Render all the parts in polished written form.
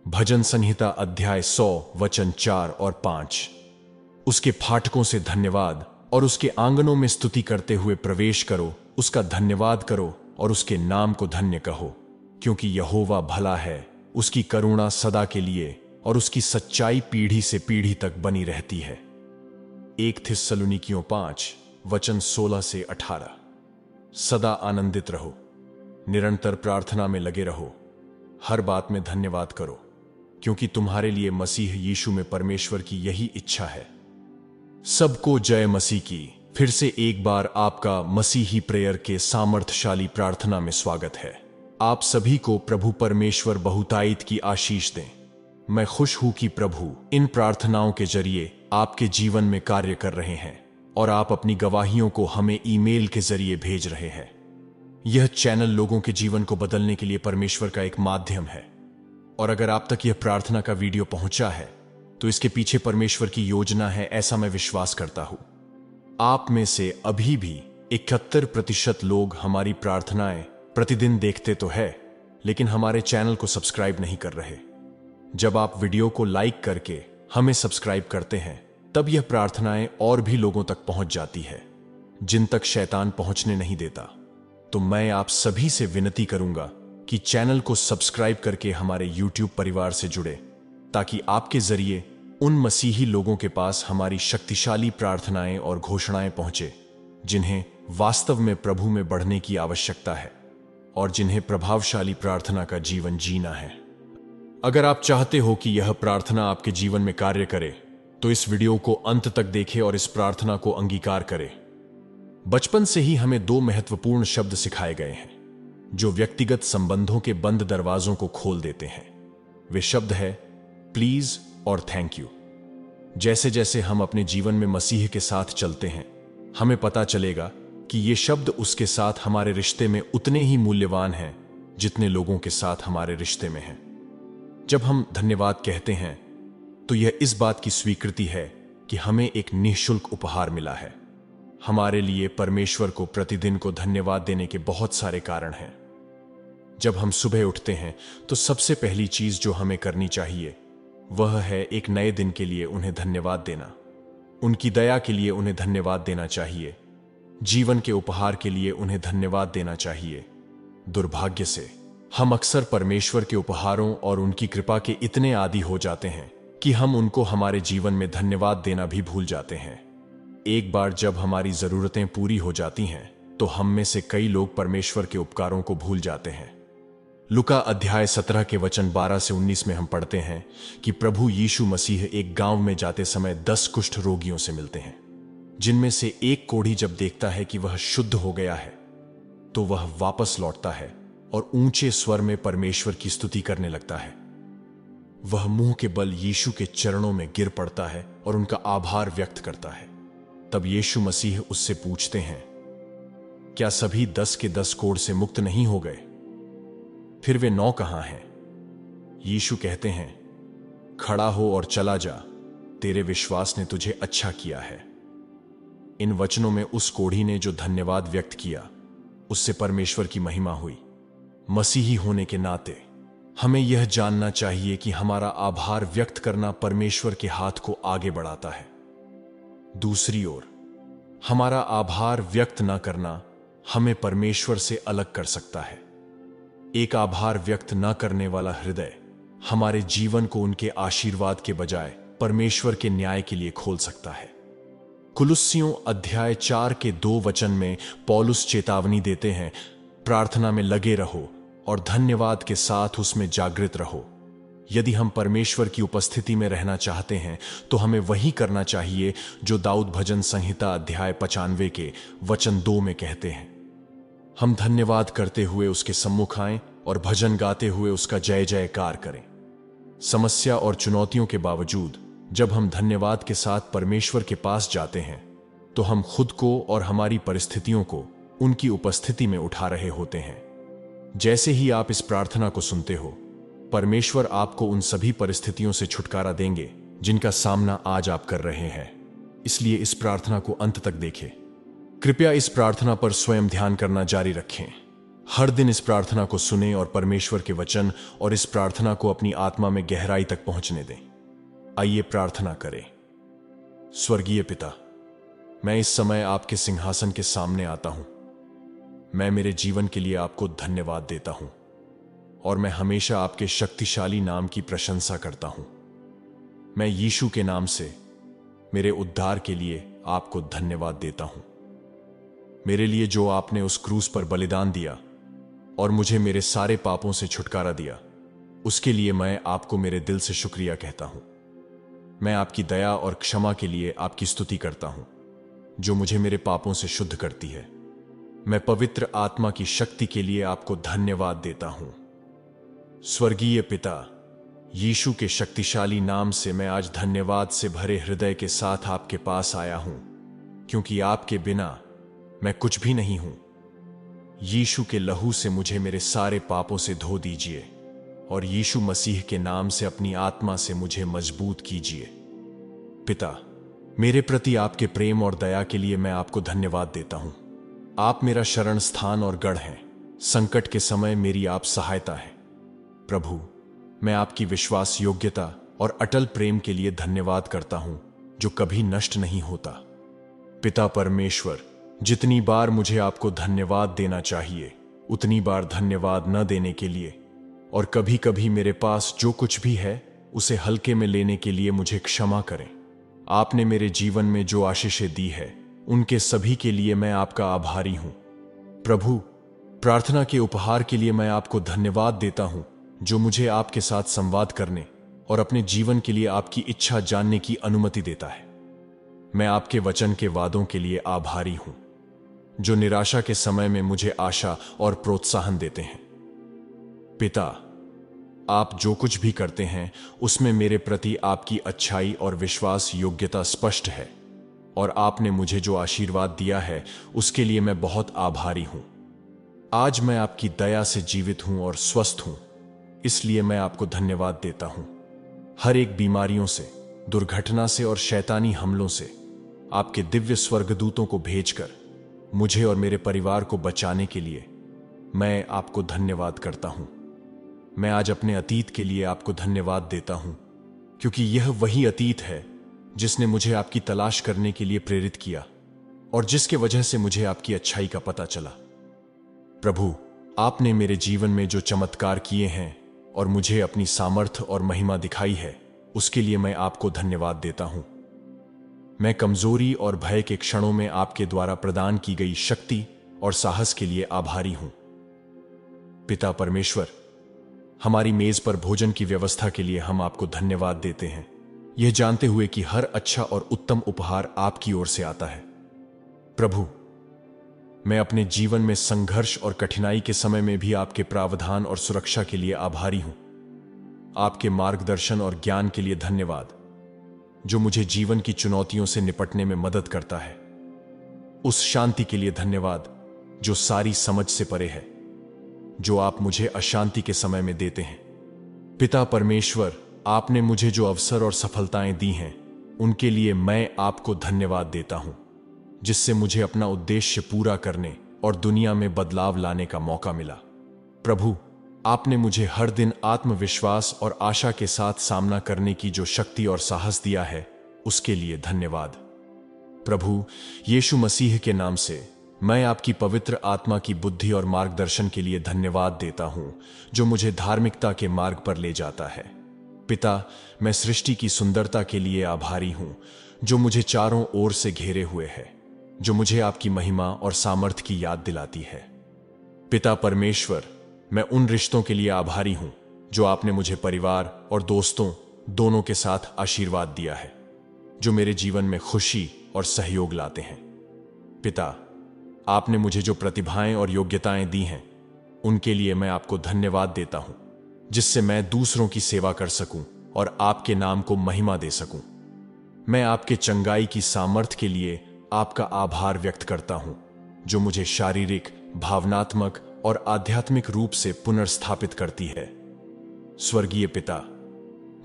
भजन संहिता अध्याय 100 वचन 4 और 5। उसके फाटकों से धन्यवाद और उसके आंगनों में स्तुति करते हुए प्रवेश करो, उसका धन्यवाद करो और उसके नाम को धन्य कहो, क्योंकि यहोवा भला है, उसकी करुणा सदा के लिए और उसकी सच्चाई पीढ़ी से पीढ़ी तक बनी रहती है। 1 थिस्सलुनीकियों 5 वचन 16 से 18। सदा आनंदित रहो, निरंतर प्रार्थना में लगे रहो, हर बात में धन्यवाद करो, क्योंकि तुम्हारे लिए मसीह यीशु में परमेश्वर की यही इच्छा है। सबको जय मसीह की। फिर से एक बार आपका मसीही प्रेयर के सामर्थ्यशाली प्रार्थना में स्वागत है। आप सभी को प्रभु परमेश्वर बहुतायत की आशीष दें। मैं खुश हूं कि प्रभु इन प्रार्थनाओं के जरिए आपके जीवन में कार्य कर रहे हैं और आप अपनी गवाहियों को हमें ईमेल के जरिए भेज रहे हैं। यह चैनल लोगों के जीवन को बदलने के लिए परमेश्वर का एक माध्यम है, और अगर आप तक यह प्रार्थना का वीडियो पहुंचा है तो इसके पीछे परमेश्वर की योजना है, ऐसा मैं विश्वास करता हूं। आप में से अभी भी 71% लोग हमारी प्रार्थनाएं प्रतिदिन देखते तो है, लेकिन हमारे चैनल को सब्सक्राइब नहीं कर रहे। जब आप वीडियो को लाइक करके हमें सब्सक्राइब करते हैं, तब यह प्रार्थनाएं और भी लोगों तक पहुंच जाती है जिन तक शैतान पहुंचने नहीं देता। तो मैं आप सभी से विनती करूंगा कि चैनल को सब्सक्राइब करके हमारे YouTube परिवार से जुड़े, ताकि आपके जरिए उन मसीही लोगों के पास हमारी शक्तिशाली प्रार्थनाएं और घोषणाएं पहुंचे जिन्हें वास्तव में प्रभु में बढ़ने की आवश्यकता है और जिन्हें प्रभावशाली प्रार्थना का जीवन जीना है। अगर आप चाहते हो कि यह प्रार्थना आपके जीवन में कार्य करे, तो इस वीडियो को अंत तक देखें और इस प्रार्थना को अंगीकार करें। बचपन से ही हमें 2 महत्वपूर्ण शब्द सिखाए गए हैं जो व्यक्तिगत संबंधों के बंद दरवाजों को खोल देते हैं। वे शब्द है प्लीज और थैंक यू। जैसे जैसे हम अपने जीवन में मसीह के साथ चलते हैं, हमें पता चलेगा कि ये शब्द उसके साथ हमारे रिश्ते में उतने ही मूल्यवान हैं जितने लोगों के साथ हमारे रिश्ते में हैं। जब हम धन्यवाद कहते हैं तो यह इस बात की स्वीकृति है कि हमें एक निःशुल्क उपहार मिला है। हमारे लिए परमेश्वर को प्रतिदिन को धन्यवाद देने के बहुत सारे कारण हैं। जब हम सुबह उठते हैं तो सबसे पहली चीज जो हमें करनी चाहिए वह है एक नए दिन के लिए उन्हें धन्यवाद देना। उनकी दया के लिए उन्हें धन्यवाद देना चाहिए। जीवन के उपहार के लिए उन्हें धन्यवाद देना चाहिए। दुर्भाग्य से हम अक्सर परमेश्वर के उपहारों और उनकी कृपा के इतने आदी हो जाते हैं कि हम उनको हमारे जीवन में धन्यवाद देना भी भूल जाते हैं। एक बार जब हमारी जरूरतें पूरी हो जाती हैं तो हम में से कई लोग परमेश्वर के उपकारों को भूल जाते हैं। लुका अध्याय 17 के वचन 12 से 19 में हम पढ़ते हैं कि प्रभु यीशु मसीह एक गांव में जाते समय 10 कुष्ठ रोगियों से मिलते हैं, जिनमें से एक कोढ़ी जब देखता है कि वह शुद्ध हो गया है तो वह वापस लौटता है और ऊंचे स्वर में परमेश्वर की स्तुति करने लगता है। वह मुंह के बल यीशु के चरणों में गिर पड़ता है और उनका आभार व्यक्त करता है। तब यीशु मसीह उससे पूछते हैं, क्या सभी 10 के 10 कोढ़ से मुक्त नहीं हो गए? फिर वे 9 कहां हैं? यीशु कहते हैं, खड़ा हो और चला जा, तेरे विश्वास ने तुझे अच्छा किया है। इन वचनों में उस कोढ़ी ने जो धन्यवाद व्यक्त किया, उससे परमेश्वर की महिमा हुई। मसीही होने के नाते हमें यह जानना चाहिए कि हमारा आभार व्यक्त करना परमेश्वर के हाथ को आगे बढ़ाता है। दूसरी ओर, हमारा आभार व्यक्त न करना हमें परमेश्वर से अलग कर सकता है। एक आभार व्यक्त न करने वाला हृदय हमारे जीवन को उनके आशीर्वाद के बजाय परमेश्वर के न्याय के लिए खोल सकता है। कुलुस्सियों अध्याय 4 के 2 वचन में पौलुस चेतावनी देते हैं, प्रार्थना में लगे रहो और धन्यवाद के साथ उसमें जागृत रहो। यदि हम परमेश्वर की उपस्थिति में रहना चाहते हैं तो हमें वही करना चाहिए जो दाऊद भजन संहिता अध्याय 95 के वचन 2 में कहते हैं। हम धन्यवाद करते हुए उसके सम्मुख आएं और भजन गाते हुए उसका जय जयकार करें। समस्या और चुनौतियों के बावजूद जब हम धन्यवाद के साथ परमेश्वर के पास जाते हैं तो हम खुद को और हमारी परिस्थितियों को उनकी उपस्थिति में उठा रहे होते हैं। जैसे ही आप इस प्रार्थना को सुनते हो, परमेश्वर आपको उन सभी परिस्थितियों से छुटकारा देंगे जिनका सामना आज आप कर रहे हैं। इसलिए इस प्रार्थना को अंत तक देखें। कृपया इस प्रार्थना पर स्वयं ध्यान करना जारी रखें। हर दिन इस प्रार्थना को सुने और परमेश्वर के वचन और इस प्रार्थना को अपनी आत्मा में गहराई तक पहुंचने दें। आइए प्रार्थना करें। स्वर्गीय पिता, मैं इस समय आपके सिंहासन के सामने आता हूं। मैं मेरे जीवन के लिए आपको धन्यवाद देता हूं और मैं हमेशा आपके शक्तिशाली नाम की प्रशंसा करता हूं। मैं यीशु के नाम से मेरे उद्धार के लिए आपको धन्यवाद देता हूं। मेरे लिए जो आपने उस क्रूस पर बलिदान दिया और मुझे मेरे सारे पापों से छुटकारा दिया, उसके लिए मैं आपको मेरे दिल से शुक्रिया कहता हूं। मैं आपकी दया और क्षमा के लिए आपकी स्तुति करता हूं, जो मुझे मेरे पापों से शुद्ध करती है। मैं पवित्र आत्मा की शक्ति के लिए आपको धन्यवाद देता हूं। स्वर्गीय पिता, यीशु के शक्तिशाली नाम से मैं आज धन्यवाद से भरे हृदय के साथ आपके पास आया हूं, क्योंकि आपके बिना मैं कुछ भी नहीं हूं। यीशु के लहू से मुझे मेरे सारे पापों से धो दीजिए और यीशु मसीह के नाम से अपनी आत्मा से मुझे मजबूत कीजिए। पिता, मेरे प्रति आपके प्रेम और दया के लिए मैं आपको धन्यवाद देता हूं। आप मेरा शरण स्थान और गढ़ हैं। संकट के समय मेरी आप सहायता है। प्रभु, मैं आपकी विश्वास योग्यता और अटल प्रेम के लिए धन्यवाद करता हूं, जो कभी नष्ट नहीं होता। पिता परमेश्वर, जितनी बार मुझे आपको धन्यवाद देना चाहिए, उतनी बार धन्यवाद न देने के लिए और कभी कभी मेरे पास जो कुछ भी है उसे हल्के में लेने के लिए मुझे क्षमा करें। आपने मेरे जीवन में जो आशीषें दी है, उनके सभी के लिए मैं आपका आभारी हूं। प्रभु, प्रार्थना के उपहार के लिए मैं आपको धन्यवाद देता हूं, जो मुझे आपके साथ संवाद करने और अपने जीवन के लिए आपकी इच्छा जानने की अनुमति देता है। मैं आपके वचन के वादों के लिए आभारी हूं, जो निराशा के समय में मुझे आशा और प्रोत्साहन देते हैं। पिता, आप जो कुछ भी करते हैं उसमें मेरे प्रति आपकी अच्छाई और विश्वास योग्यता स्पष्ट है और आपने मुझे जो आशीर्वाद दिया है उसके लिए मैं बहुत आभारी हूं। आज मैं आपकी दया से जीवित हूं और स्वस्थ हूं, इसलिए मैं आपको धन्यवाद देता हूं। हर एक बीमारियों से, दुर्घटना से और शैतानी हमलों से आपके दिव्य स्वर्गदूतों को भेजकर मुझे और मेरे परिवार को बचाने के लिए मैं आपको धन्यवाद करता हूं। मैं आज अपने अतीत के लिए आपको धन्यवाद देता हूं, क्योंकि यह वही अतीत है जिसने मुझे आपकी तलाश करने के लिए प्रेरित किया और जिसके वजह से मुझे आपकी अच्छाई का पता चला। प्रभु, आपने मेरे जीवन में जो चमत्कार किए हैं और मुझे अपनी सामर्थ्य और महिमा दिखाई है, उसके लिए मैं आपको धन्यवाद देता हूं। मैं कमजोरी और भय के क्षणों में आपके द्वारा प्रदान की गई शक्ति और साहस के लिए आभारी हूं। पिता परमेश्वर, हमारी मेज पर भोजन की व्यवस्था के लिए हम आपको धन्यवाद देते हैं, यह जानते हुए कि हर अच्छा और उत्तम उपहार आपकी ओर से आता है। प्रभु, मैं अपने जीवन में संघर्ष और कठिनाई के समय में भी आपके प्रावधान और सुरक्षा के लिए आभारी हूं। आपके मार्गदर्शन और ज्ञान के लिए धन्यवाद, जो मुझे जीवन की चुनौतियों से निपटने में मदद करता है। उस शांति के लिए धन्यवाद जो सारी समझ से परे है, जो आप मुझे अशांति के समय में देते हैं। पिता परमेश्वर, आपने मुझे जो अवसर और सफलताएं दी हैं, उनके लिए मैं आपको धन्यवाद देता हूं, जिससे मुझे अपना उद्देश्य पूरा करने और दुनिया में बदलाव लाने का मौका मिला। प्रभु, आपने मुझे हर दिन आत्मविश्वास और आशा के साथ सामना करने की जो शक्ति और साहस दिया है, उसके लिए धन्यवाद। प्रभु, यीशु मसीह के नाम से मैं आपकी पवित्र आत्मा की बुद्धि और मार्गदर्शन के लिए धन्यवाद देता हूं, जो मुझे धार्मिकता के मार्ग पर ले जाता है। पिता, मैं सृष्टि की सुंदरता के लिए आभारी हूं, जो मुझे चारों ओर से घेरे हुए है, जो मुझे आपकी महिमा और सामर्थ्य की याद दिलाती है। पिता परमेश्वर, मैं उन रिश्तों के लिए आभारी हूं जो आपने मुझे परिवार और दोस्तों दोनों के साथ आशीर्वाद दिया है, जो मेरे जीवन में खुशी और सहयोग लाते हैं। पिता, आपने मुझे जो प्रतिभाएं और योग्यताएं दी हैं, उनके लिए मैं आपको धन्यवाद देता हूं, जिससे मैं दूसरों की सेवा कर सकूं और आपके नाम को महिमा दे सकूं। मैं आपके चंगाई की सामर्थ्य के लिए आपका आभार व्यक्त करता हूं, जो मुझे शारीरिक, भावनात्मक और आध्यात्मिक रूप से पुनर्स्थापित करती है। स्वर्गीय पिता,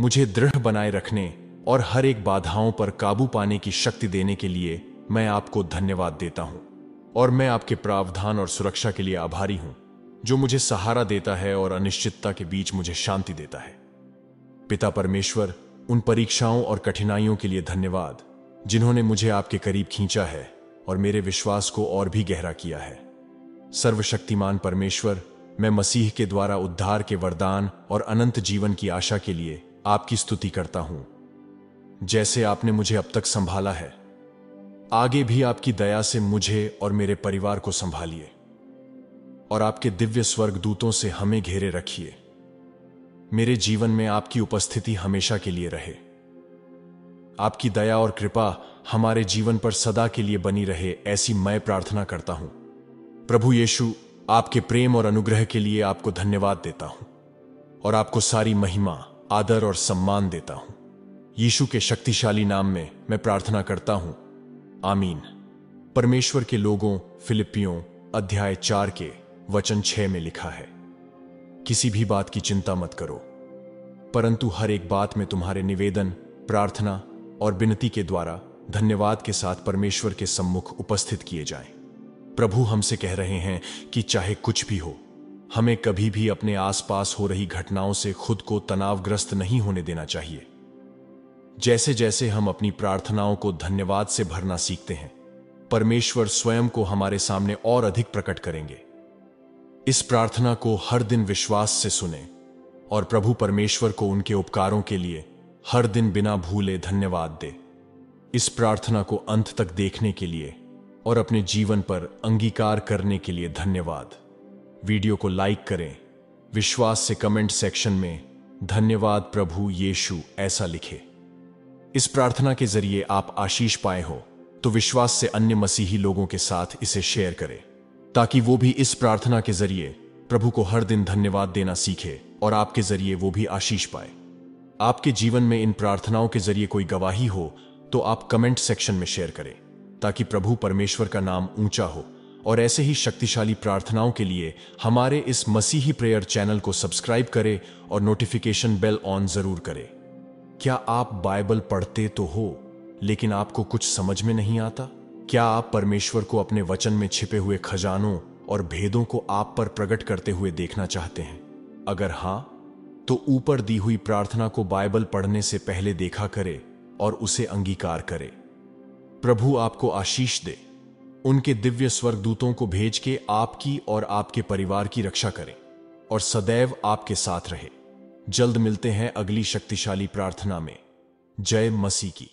मुझे दृढ़ बनाए रखने और हर एक बाधाओं पर काबू पाने की शक्ति देने के लिए मैं आपको धन्यवाद देता हूं और मैं आपके प्रावधान और सुरक्षा के लिए आभारी हूं। जो मुझे सहारा देता है और अनिश्चितता के बीच मुझे शांति देता है। पिता परमेश्वर, उन परीक्षाओं और कठिनाइयों के लिए धन्यवाद जिन्होंने मुझे आपके करीब खींचा है और मेरे विश्वास को और भी गहरा किया है। सर्वशक्तिमान परमेश्वर, मैं मसीह के द्वारा उद्धार के वरदान और अनंत जीवन की आशा के लिए आपकी स्तुति करता हूं। जैसे आपने मुझे अब तक संभाला है, आगे भी आपकी दया से मुझे और मेरे परिवार को संभालिए और आपके दिव्य स्वर्गदूतों से हमें घेरे रखिए। मेरे जीवन में आपकी उपस्थिति हमेशा के लिए रहे। आपकी दया और कृपा हमारे जीवन पर सदा के लिए बनी रहे, ऐसी मैं प्रार्थना करता हूं। प्रभु यीशु, आपके प्रेम और अनुग्रह के लिए आपको धन्यवाद देता हूं और आपको सारी महिमा, आदर और सम्मान देता हूं। यीशु के शक्तिशाली नाम में मैं प्रार्थना करता हूं, आमीन। परमेश्वर के लोगों, फिलिपियों अध्याय 4 के वचन 6 में लिखा है, किसी भी बात की चिंता मत करो, परंतु हर एक बात में तुम्हारे निवेदन, प्रार्थना और विनती के द्वारा धन्यवाद के साथ परमेश्वर के सम्मुख उपस्थित किए जाएं। प्रभु हमसे कह रहे हैं कि चाहे कुछ भी हो, हमें कभी भी अपने आसपास हो रही घटनाओं से खुद को तनावग्रस्त नहीं होने देना चाहिए। जैसे जैसे हम अपनी प्रार्थनाओं को धन्यवाद से भरना सीखते हैं, परमेश्वर स्वयं को हमारे सामने और अधिक प्रकट करेंगे। इस प्रार्थना को हर दिन विश्वास से सुने और प्रभु परमेश्वर को उनके उपकारों के लिए हर दिन बिना भूले धन्यवाद दे। इस प्रार्थना को अंत तक देखने के लिए और अपने जीवन पर अंगीकार करने के लिए धन्यवाद। वीडियो को लाइक करें, विश्वास से कमेंट सेक्शन में धन्यवाद प्रभु यीशु ऐसा लिखें। इस प्रार्थना के जरिए आप आशीष पाए हो तो विश्वास से अन्य मसीही लोगों के साथ इसे शेयर करें, ताकि वो भी इस प्रार्थना के जरिए प्रभु को हर दिन धन्यवाद देना सीखे और आपके जरिए वो भी आशीष पाए। आपके जीवन में इन प्रार्थनाओं के जरिए कोई गवाही हो तो आप कमेंट सेक्शन में शेयर करें, ताकि प्रभु परमेश्वर का नाम ऊंचा हो। और ऐसे ही शक्तिशाली प्रार्थनाओं के लिए हमारे इस मसीही प्रेयर चैनल को सब्सक्राइब करें और नोटिफिकेशन बेल ऑन जरूर करें। क्या आप बाइबल पढ़ते तो हो लेकिन आपको कुछ समझ में नहीं आता? क्या आप परमेश्वर को अपने वचन में छिपे हुए खजानों और भेदों को आप पर प्रकट करते हुए देखना चाहते हैं? अगर हां, तो ऊपर दी हुई प्रार्थना को बाइबल पढ़ने से पहले देखा करें और उसे अंगीकार करें। प्रभु आपको आशीष दे, उनके दिव्य स्वर्गदूतों को भेज के आपकी और आपके परिवार की रक्षा करें और सदैव आपके साथ रहे। जल्द मिलते हैं अगली शक्तिशाली प्रार्थना में। जय मसीह की।